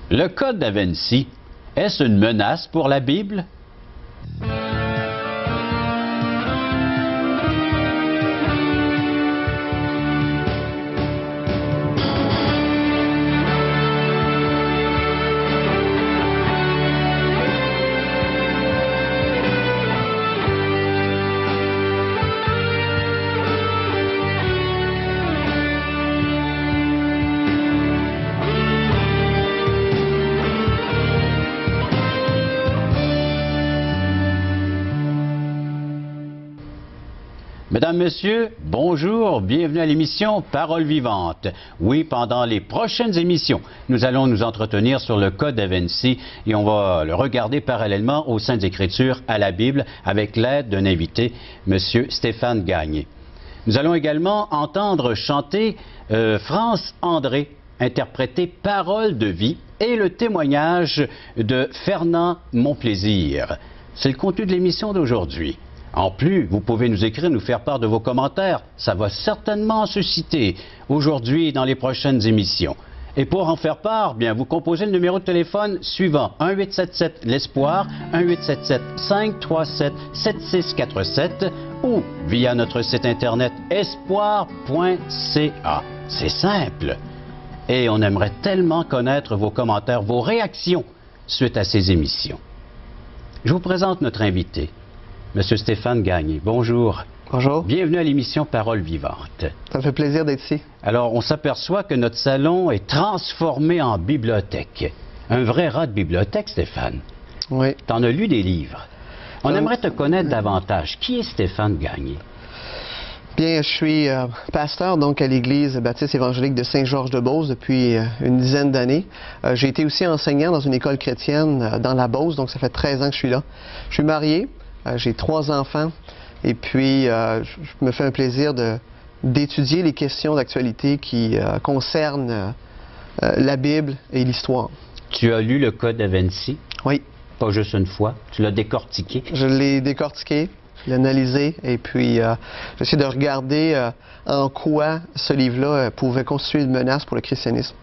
Le Code da Vinci, est-ce une menace pour la Bible? Mesdames, Messieurs, bonjour, bienvenue à l'émission Parole vivante. Oui, pendant les prochaines émissions, nous allons nous entretenir sur le Code da Vinci et on va le regarder parallèlement aux Saintes Écritures, à la Bible, avec l'aide d'un invité, M. Stéphane Gagné. Nous allons également entendre chanter France André, interpréter Parole de vie et le témoignage de Fernand Monplaisir. C'est le contenu de l'émission d'aujourd'hui. En plus, vous pouvez nous écrire, nous faire part de vos commentaires. Ça va certainement susciter aujourd'hui dans les prochaines émissions. Et pour en faire part, bien, vous composez le numéro de téléphone suivant 1-877 l'Espoir, 1-877-537-7647 ou via notre site internet espoir.ca. C'est simple. Et on aimerait tellement connaître vos commentaires, vos réactions suite à ces émissions. Je vous présente notre invité. Monsieur Stéphane Gagné, bonjour. Bonjour. Bienvenue à l'émission Parole vivante. Ça me fait plaisir d'être ici. Alors, on s'aperçoit que notre salon est transformé en bibliothèque. Un vrai rat de bibliothèque, Stéphane. Oui. T'en as lu des livres. On aimerait te connaître davantage. Qui est Stéphane Gagné? Bien, je suis pasteur donc à l'Église baptiste évangélique de Saint-Georges-de-Beauce depuis une dizaine d'années. J'ai été aussi enseignant dans une école chrétienne dans la Beauce, donc ça fait 13 ans que je suis là. Je suis marié. J'ai 3 enfants et puis je me fais un plaisir d'étudier les questions d'actualité qui concernent la Bible et l'histoire. Tu as lu le Code da Vinci? Oui. Pas juste une fois. Tu l'as décortiqué? Je l'ai décortiqué, je l'ai analysé et puis j'essaie de regarder en quoi ce livre-là pouvait constituer une menace pour le christianisme.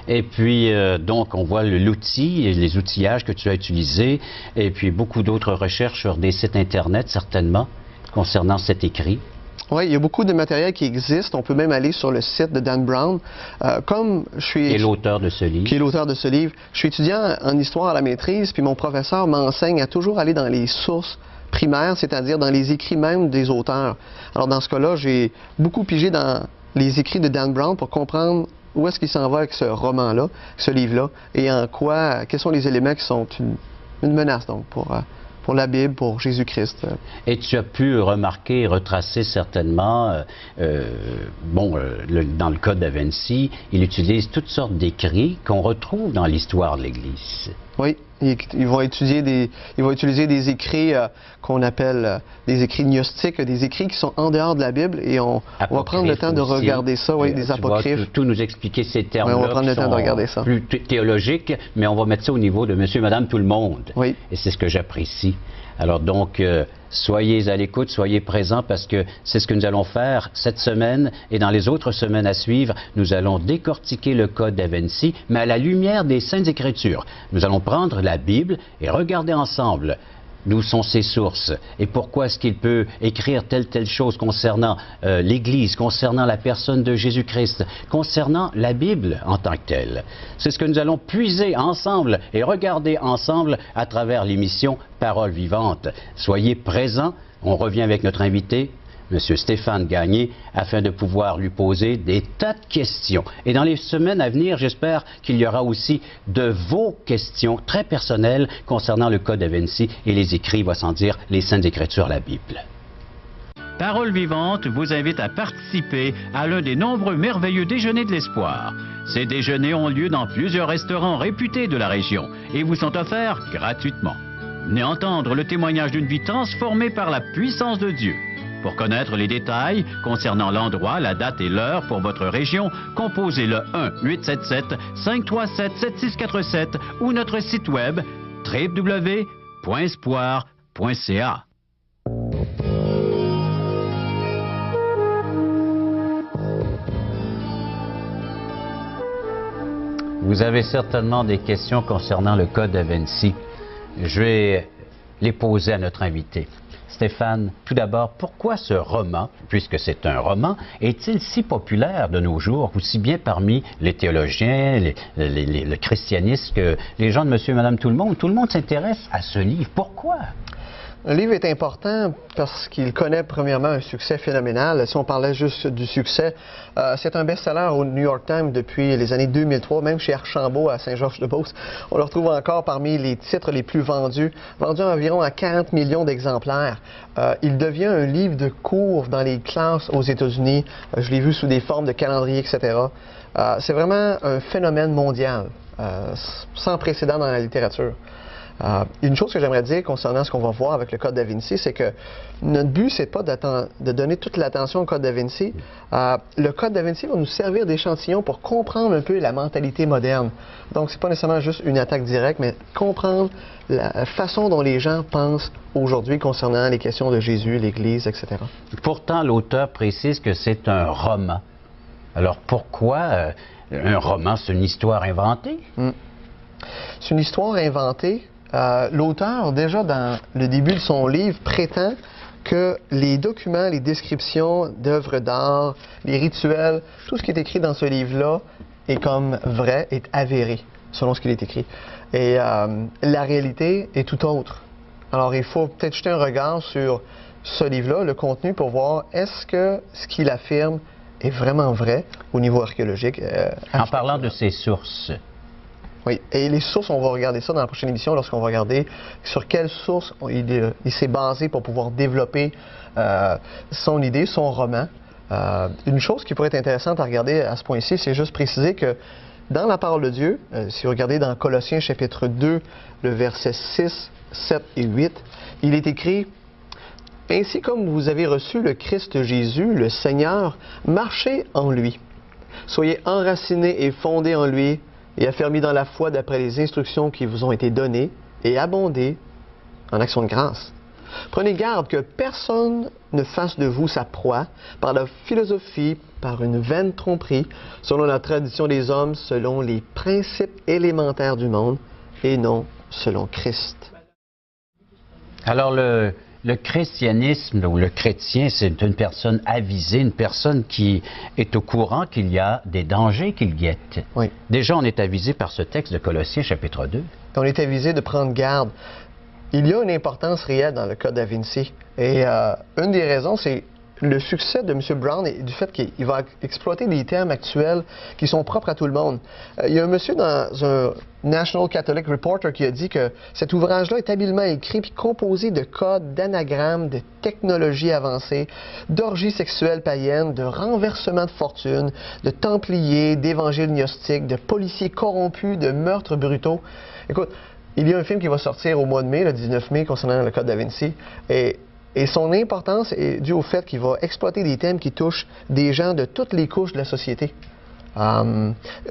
Et puis, donc, on voit l'outil et les outillages que tu as utilisés, et puis beaucoup d'autres recherches sur des sites Internet, certainement, concernant cet écrit. Oui, il y a beaucoup de matériel qui existe. On peut même aller sur le site de Dan Brown. Comme je suis... Qui est l'auteur de ce livre. Qui est l'auteur de ce livre. Je suis étudiant en histoire à la maîtrise, puis mon professeur m'enseigne à toujours aller dans les sources primaires, c'est-à-dire dans les écrits même des auteurs. Alors, dans ce cas-là, j'ai beaucoup pigé dans les écrits de Dan Brown pour comprendre où est-ce qu'il s'en va avec ce roman-là, ce livre-là, et en quoi, quels sont les éléments qui sont une menace donc pour la Bible, pour Jésus-Christ. Et tu as pu remarquer et retracer certainement, dans le Code da Vinci, il utilise toutes sortes d'écrits qu'on retrouve dans l'histoire de l'Église. Oui, ils vont utiliser des écrits qu'on appelle des écrits gnostiques, des écrits qui sont en dehors de la Bible, et on va prendre le temps de regarder ça, oui, des apocryphes. Tu vas tout nous expliquer ces termes-là, on va prendre le temps de regarder ça. Plus théologiques, mais on va mettre ça au niveau de monsieur, madame, tout le monde. Oui. Et c'est ce que j'apprécie. Alors donc, soyez à l'écoute, soyez présents, parce que c'est ce que nous allons faire cette semaine et dans les autres semaines à suivre. Nous allons décortiquer le Code da Vinci, mais à la lumière des Saintes Écritures. Nous allons prendre la Bible et regarder ensemble d'où sont ses sources et pourquoi est-ce qu'il peut écrire telle chose concernant l'Église, concernant la personne de Jésus-Christ, concernant la Bible en tant que telle. C'est ce que nous allons puiser ensemble et regarder ensemble à travers l'émission Parole vivante. Soyez présents, on revient avec notre invité, M. Stéphane Gagné, afin de pouvoir lui poser des tas de questions. Et dans les semaines à venir, j'espère qu'il y aura aussi de vos questions très personnelles concernant le Code da Vinci et les écrits, va sans dire, les Saintes Écritures, la Bible. Parole vivante vous invite à participer à l'un des nombreux merveilleux déjeuners de l'espoir. Ces déjeuners ont lieu dans plusieurs restaurants réputés de la région et vous sont offerts gratuitement. Venez entendre le témoignage d'une vie transformée par la puissance de Dieu. Pour connaître les détails concernant l'endroit, la date et l'heure pour votre région, composez le 1-877-537-7647 ou notre site web www.espoir.ca. Vous avez certainement des questions concernant le Code Da Vinci. Je vais les poser à notre invité. Stéphane, tout d'abord, pourquoi ce roman, puisque c'est un roman, est-il si populaire de nos jours, aussi bien parmi les théologiens, le christianisme, que les gens de monsieur et madame tout le monde s'intéresse à ce livre? Pourquoi? Le livre est important parce qu'il connaît premièrement un succès phénoménal. Si on parlait juste du succès, c'est un best-seller au New York Times depuis les années 2003, même chez Archambault à Saint-Georges-de-Beauce. On le retrouve encore parmi les titres les plus vendus, vendu environ à 40 millions d'exemplaires. Il devient un livre de cours dans les classes aux États-Unis. Je l'ai vu sous des formes de calendrier, etc. C'est vraiment un phénomène mondial, sans précédent dans la littérature. Une chose que j'aimerais dire concernant ce qu'on va voir avec le Code Da Vinci, c'est que notre but, c'est pas de donner toute l'attention au Code Da Vinci. Le Code Da Vinci va nous servir d'échantillon pour comprendre un peu la mentalité moderne. Donc, c'est pas nécessairement juste une attaque directe, mais comprendre la façon dont les gens pensent aujourd'hui concernant les questions de Jésus, l'Église, etc. Pourtant, l'auteur précise que c'est un roman. Alors, pourquoi un roman? C'est une histoire inventée? C'est une histoire inventée. L'auteur, déjà dans le début de son livre, prétend que les documents, les descriptions d'œuvres d'art, les rituels, tout ce qui est écrit dans ce livre-là est comme vrai, est avéré, selon ce qu'il est écrit. Et la réalité est tout autre. Alors, il faut peut-être jeter un regard sur ce livre-là, le contenu, pour voir est-ce que ce qu'il affirme est vraiment vrai au niveau archéologique. En parlant de ses sources. Oui, et les sources, on va regarder ça dans la prochaine émission lorsqu'on va regarder sur quelles sources il s'est basé pour pouvoir développer son idée, son roman. Une chose qui pourrait être intéressante à regarder à ce point-ci, c'est juste préciser que dans la parole de Dieu, si vous regardez dans Colossiens chapitre 2, le verset 6, 7 et 8, il est écrit « Ainsi comme vous avez reçu le Christ Jésus, le Seigneur, marchez en lui. Soyez enracinés et fondés en lui, et affermis dans la foi d'après les instructions qui vous ont été données, et abondez en actions de grâce. Prenez garde que personne ne fasse de vous sa proie par la philosophie, par une vaine tromperie, selon la tradition des hommes, selon les principes élémentaires du monde, et non selon Christ. » Alors, le christianisme ou le chrétien, c'est une personne avisée, une personne qui est au courant qu'il y a des dangers qu'il guette. Oui. Déjà, on est avisé par ce texte de Colossiens chapitre 2. On est avisé de prendre garde. Il y a une importance réelle dans le Code Da Vinci. Et une des raisons, c'est le succès de M. Brown et du fait qu'il va exploiter des termes actuels qui sont propres à tout le monde. Il y a un monsieur dans un National Catholic Reporter qui a dit que cet ouvrage-là est habilement écrit puis composé de codes, d'anagrammes, de technologies avancées, d'orgies sexuelles païennes, de renversements de fortune, de templiers, d'évangiles gnostiques, de policiers corrompus, de meurtres brutaux. Écoute, il y a un film qui va sortir au mois de mai, le 19 mai, concernant le Code Da Vinci, et son importance est due au fait qu'il va exploiter des thèmes qui touchent des gens de toutes les couches de la société.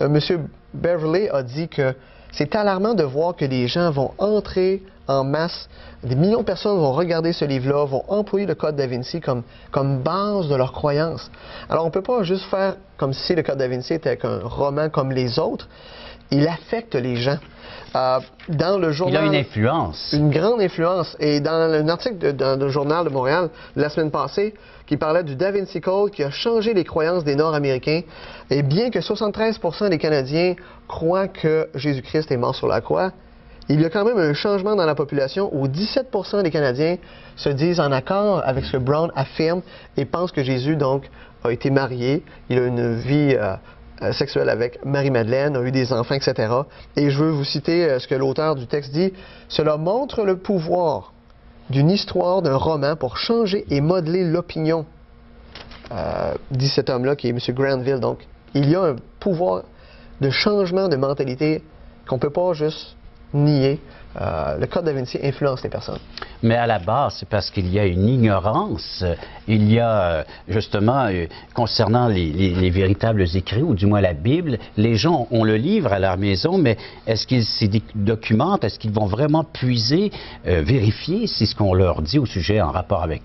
Monsieur Beverly a dit que c'est alarmant de voir que des gens vont entrer en masse, des millions de personnes vont regarder ce livre-là, vont employer le Code Da Vinci comme base de leur croyance. Alors on ne peut pas juste faire comme si le Code Da Vinci était un roman comme les autres. Il affecte les gens. Dans le journal, il a une influence. Une grande influence. Et dans un article dans le Journal de Montréal la semaine passée, qui parlait du Da Vinci Code qui a changé les croyances des Nord-Américains, et bien que 73% des Canadiens croient que Jésus-Christ est mort sur la croix, il y a quand même un changement dans la population où 17% des Canadiens se disent en accord avec ce que Brown affirme et pensent que Jésus, donc, a été marié, il a une vie sexuelle avec Marie-Madeleine, a eu des enfants, etc. Et je veux vous citer ce que l'auteur du texte dit. « Cela montre le pouvoir d'une histoire, d'un roman pour changer et modeler l'opinion. » dit cet homme-là qui est M. Granville. Donc, il y a un pouvoir de changement de mentalité qu'on ne peut pas juste nier. Le Code Da Vinci influence les personnes. Mais à la base, c'est parce qu'il y a une ignorance. Il y a, justement, concernant les véritables écrits, ou du moins la Bible, les gens ont le livre à leur maison, mais est-ce qu'ils s'y documentent? Est-ce qu'ils vont vraiment puiser, vérifier si ce qu'on leur dit au sujet en rapport avec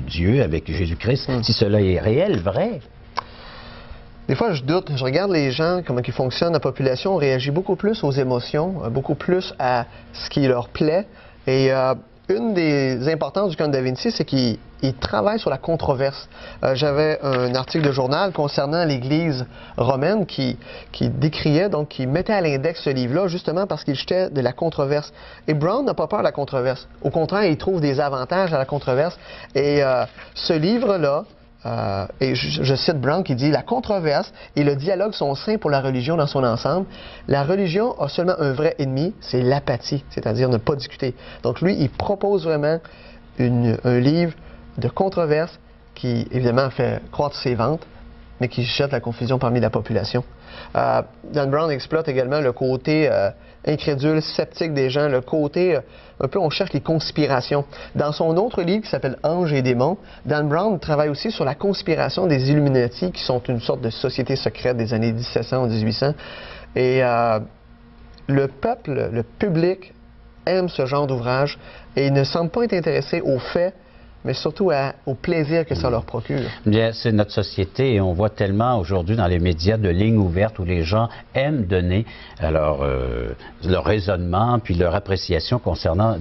Dieu, avec Jésus-Christ, si cela est réel, vrai? Des fois, je doute, je regarde les gens, comment ils fonctionnent, la population, on réagit beaucoup plus aux émotions, beaucoup plus à ce qui leur plaît. Et une des importances du Code Da Vinci, c'est qu'il travaille sur la controverse. J'avais un article de journal concernant l'Église romaine qui décriait, donc qui mettait à l'index ce livre-là, justement parce qu'il jetait de la controverse. Et Brown n'a pas peur de la controverse. Au contraire, il trouve des avantages à la controverse. Et ce livre-là, et je cite Brown qui dit « La controverse et le dialogue sont sains pour la religion dans son ensemble. La religion a seulement un vrai ennemi, c'est l'apathie, c'est-à-dire ne pas discuter. » Donc lui, il propose vraiment un livre de controverse qui, évidemment, fait croître ses ventes, mais qui jette la confusion parmi la population. Dan Brown exploite également le côté incrédule, sceptique des gens, le côté, un peu, on cherche les conspirations. Dans son autre livre qui s'appelle Anges et démons, Dan Brown travaille aussi sur la conspiration des Illuminati, qui sont une sorte de société secrète des années 1700 ou 1800. Et le peuple, le public, aime ce genre d'ouvrage et ne semble pas être intéressé aux faits, mais surtout au plaisir que ça leur procure. Bien, c'est notre société et on voit tellement aujourd'hui dans les médias de lignes ouvertes où les gens aiment donner alors, leur raisonnement puis leur appréciation concernant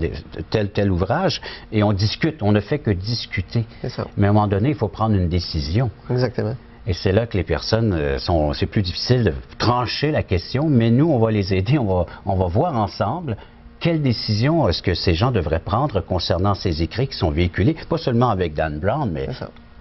tel ouvrage et on discute, on ne fait que discuter. C'est ça. Mais à un moment donné, il faut prendre une décision. Exactement. Et c'est là que les personnes c'est plus difficile de trancher la question, mais nous, on va les aider, on va voir ensemble quelle décision est-ce que ces gens devraient prendre concernant ces écrits qui sont véhiculés, pas seulement avec Dan Brown, mais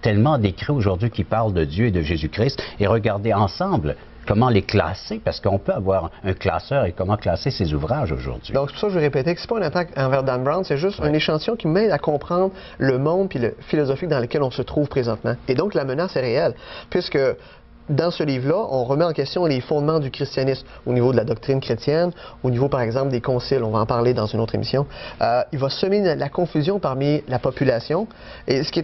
tellement d'écrits aujourd'hui qui parlent de Dieu et de Jésus-Christ, et regarder ensemble comment les classer, parce qu'on peut avoir un classeur et comment classer ces ouvrages aujourd'hui. Donc, c'est pour ça que je vais répéter que ce n'est pas une attaque envers Dan Brown, c'est juste un échantillon qui m'aide à comprendre le monde et le philosophique dans lequel on se trouve présentement. Et donc, la menace est réelle, puisque dans ce livre-là, on remet en question les fondements du christianisme au niveau de la doctrine chrétienne, au niveau, par exemple, des conciles. On va en parler dans une autre émission. Il va semer la confusion parmi la population. Et ce qui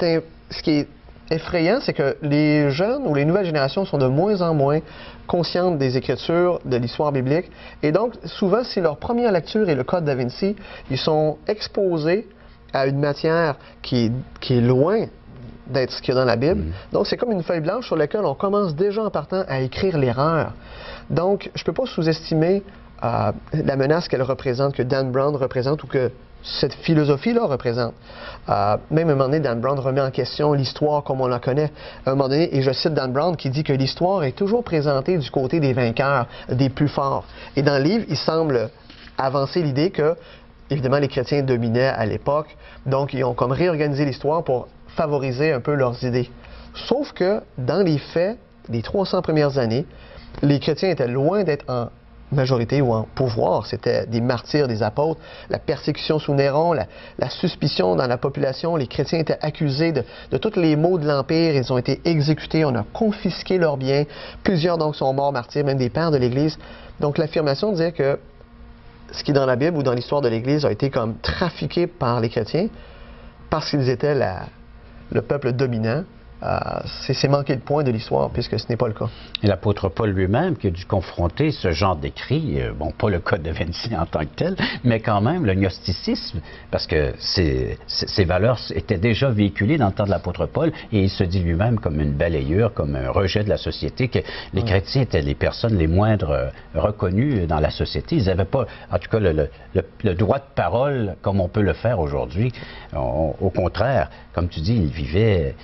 est effrayant, c'est que les jeunes ou les nouvelles générations sont de moins en moins conscientes des Écritures, de l'histoire biblique. Et donc, souvent, si leur première lecture est le Code Da Vinci, ils sont exposés à une matière qui est loin d'être ce qu'il y a dans la Bible. Donc, c'est comme une feuille blanche sur laquelle on commence déjà en partant à écrire l'erreur. Donc, je ne peux pas sous-estimer la menace qu'elle représente, que Dan Brown représente ou que cette philosophie-là représente. Même à un moment donné, Dan Brown remet en question l'histoire comme on la connaît. À un moment donné, et je cite Dan Brown qui dit que l'histoire est toujours présentée du côté des vainqueurs, des plus forts. Et dans le livre, il semble avancer l'idée que, évidemment, les chrétiens dominaient à l'époque, donc ils ont comme réorganisé l'histoire pour favoriser un peu leurs idées. Sauf que, dans les faits, les 300 premières années, les chrétiens étaient loin d'être en majorité ou en pouvoir. C'était des martyrs, des apôtres, la persécution sous Néron, la suspicion dans la population. Les chrétiens étaient accusés de tous les maux de l'Empire. Ils ont été exécutés, on a confisqué leurs biens. Plusieurs donc sont morts martyrs, même des pères de l'Église. Donc l'affirmation disait que ce qui est dans la Bible ou dans l'histoire de l'Église a été comme trafiqué par les chrétiens parce qu'ils étaient le peuple dominant. C'est manquer le point de l'histoire, puisque ce n'est pas le cas. Et l'apôtre Paul lui-même qui a dû confronter ce genre d'écrit, bon, pas le Code Da Vinci en tant que tel, mais quand même le gnosticisme, parce que ces valeurs étaient déjà véhiculées dans le temps de l'apôtre Paul, et il se dit lui-même comme une balayure, comme un rejet de la société, que les chrétiens étaient les personnes les moindres reconnues dans la société. Ils n'avaient pas, en tout cas, le droit de parole comme on peut le faire aujourd'hui. Au contraire, comme tu dis, ils vivaient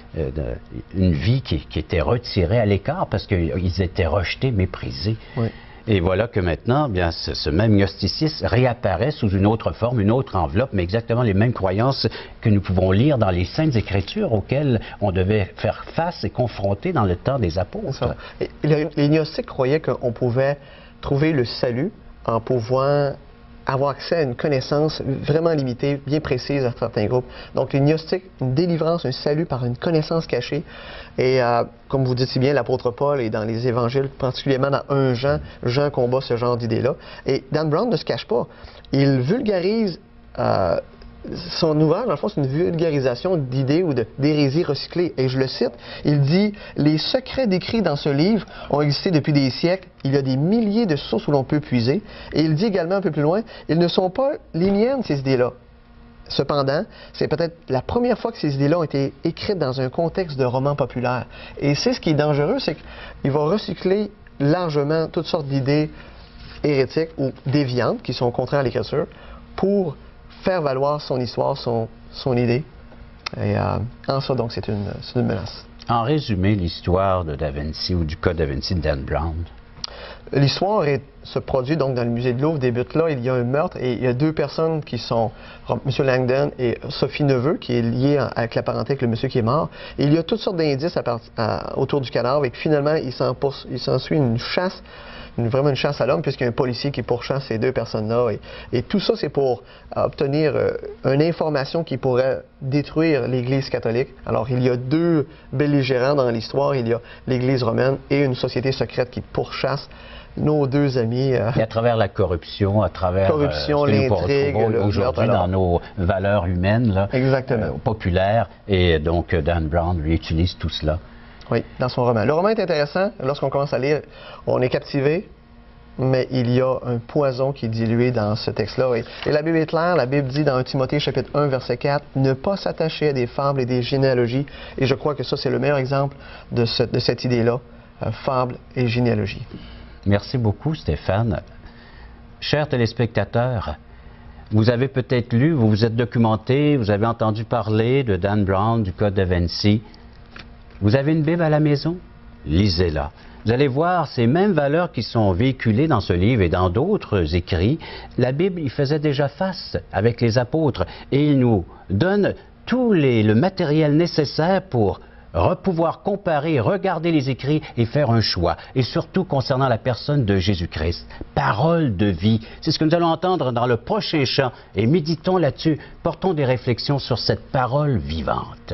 une vie qui était retirée à l'écart parce qu'ils étaient rejetés, méprisés. Oui. Et voilà que maintenant, bien, ce même gnosticisme réapparaît sous une autre forme, une autre enveloppe, mais exactement les mêmes croyances que nous pouvons lire dans les Saintes Écritures auxquelles on devait faire face et confronter dans le temps des apôtres. Et les gnostiques croyaient qu'on pouvait trouver le salut en pouvant avoir accès à une connaissance vraiment limitée, bien précise à certains groupes. Donc, les gnostiques, une délivrance, un salut par une connaissance cachée. Et comme vous dites si bien, l'apôtre Paul est dans les évangiles, particulièrement dans 1 Jean, Jean combat ce genre d'idées-là. Et Dan Brown ne se cache pas. Il vulgarise son ouvrage, dans le fond, c'est une vulgarisation d'idées ou d'hérésies recyclées. Et je le cite, il dit « Les secrets décrits dans ce livre ont existé depuis des siècles. Il y a des milliers de sources où l'on peut puiser. » Et il dit également un peu plus loin « Ils ne sont pas les miennes, ces idées-là. Cependant, c'est peut-être la première fois que ces idées-là ont été écrites dans un contexte de roman populaire. Et c'est ce qui est dangereux, c'est qu'il va recycler largement toutes sortes d'idées hérétiques ou déviantes qui sont contraires à l'Écriture pour faire valoir son histoire, son idée. Et en ça, donc, c'est une menace. En résumé, l'histoire de Da Vinci ou du Code Da Vinci de Dan Brown. L'histoire se produit donc dans le musée de Louvre, débute là, il y a un meurtre et il y a deux personnes qui sont M. Langdon et Sophie Neveu, qui est liée avec la parenté avec le monsieur qui est mort. Et il y a toutes sortes d'indices autour du cadavre et que finalement, il s'ensuit une chasse, vraiment une chasse à l'homme, puisqu'il y a un policier qui pourchasse ces deux personnes-là. Et tout ça, c'est pour obtenir une information qui pourrait détruire l'Église catholique. Alors, il y a deux belligérants dans l'histoire. Il y a l'Église romaine et une société secrète qui pourchasse nos deux amis. Et à travers la corruption, à travers l'intrigue, aujourd'hui dans nos valeurs humaines là, populaires. Et donc, Dan Brown lui utilise tout cela. Oui, dans son roman. Le roman est intéressant. Lorsqu'on commence à lire, on est captivé, mais il y a un poison qui est dilué dans ce texte-là. Et la Bible est claire. La Bible dit dans 1 Timothée chapitre 1, verset 4, « Ne pas s'attacher à des fables et des généalogies. » Et je crois que ça, c'est le meilleur exemple de cette idée-là, fables et généalogie. Merci beaucoup, Stéphane. Chers téléspectateurs, vous avez peut-être lu, vous vous êtes documenté, vous avez entendu parler de Dan Brown, du Code Da Vinci. Vous avez une Bible à la maison? Lisez-la. Vous allez voir ces mêmes valeurs qui sont véhiculées dans ce livre et dans d'autres écrits. La Bible y faisait déjà face avec les apôtres et il nous donne tout le matériel nécessaire pour pouvoir comparer, regarder les écrits et faire un choix. Et surtout concernant la personne de Jésus-Christ. Parole de vie. C'est ce que nous allons entendre dans le prochain chant. Et méditons là-dessus. Portons des réflexions sur cette parole vivante.